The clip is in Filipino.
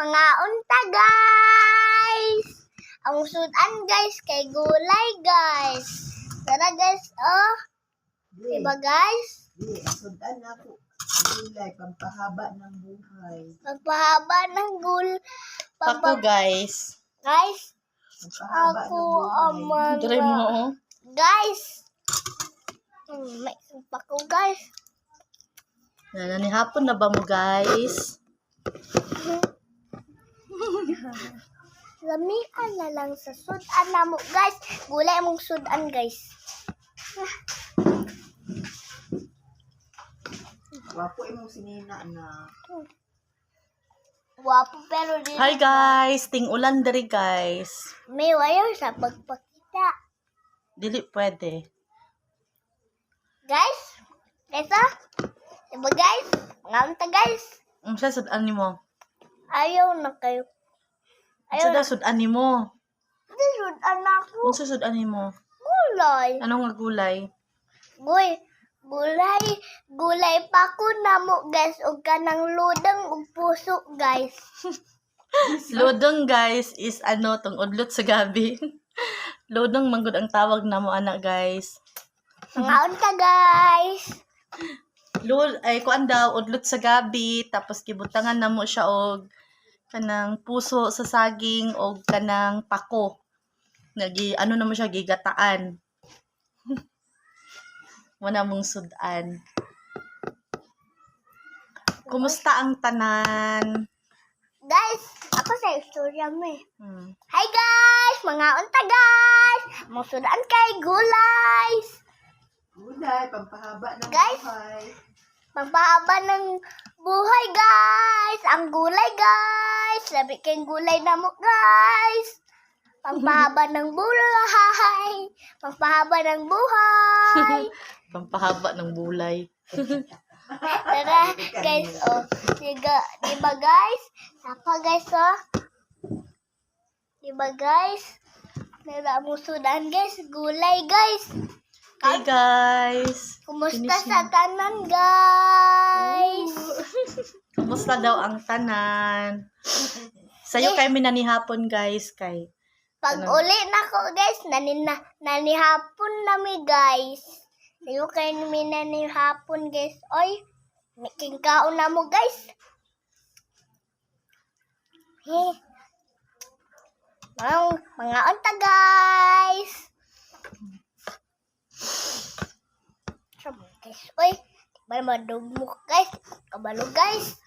mga unta guys. Ang sudan guys kay gulay guys. Tara guys, oh. Diba guys? Sudan ako. Gulay, pampahaba ng buhay. Pampahaba ng Pako guys. Guys, Pampahaba ako ng ang buhay. Dre mga... mo. Guys! May pako guys. Nanihapon na ba mo guys? Lamian na lang sa sudan na mo guys. Gulay mong sudan guys. Wapo imong sinina na. Wapo pero di Hi guys, ting ulan diri guys. may wire sa pagpakita. Dili pwede. Guys? Guys ah? Diba guys? Mga unta guys. Unsa sudan nimo? Ayaw na kayo. Unsa Ayaw daw na. sudan nimo? Hindi sudan ako. Unsa sudan nimo? Gulay. Ano nga gulay? Gulay pa ko na mo guys. Og kanang ludang og puso guys. Lodong guys is tong udlot sa gabi. Lodong manggod ang tawag namo anak guys. Mga unta guys. Kuan daw udlot sa gabi tapos gibutangan namo siya og kanang puso sa saging og kanang pako. Namo siya gigataan. Wala mong sudan. Kumusta ang tanan? Guys, ako sa istorya mo eh. Hmm. Hi guys! Mga unta guys! Musudan kay gulays! Gulay, pampahaba ng Guys. buhay. Magpahaba ng buhay guys! Ang gulay guys! Labi kayong gulay na mo guys! Pagpahaba ng buhay! Pagpahaba ng buhay! Pampahaba ng bulay. Tara guys, oh. Diba guys? Sapa guys, oh. Diba guys? Tara mo sudan guys, gulay guys! Hey guys! Kumusta Finish sa tanan guys? Kumusta daw ang tanan? Sa'yo kay minanihapon guys kay. Pag uli na ko guys, nanihapon nami guys. Sayo kayo nanihapon guys. Oy, may kingkaon na mo guys. Hey. Mga unta guys. Guys, oy, di ba madugmo guys? Kabalo guys.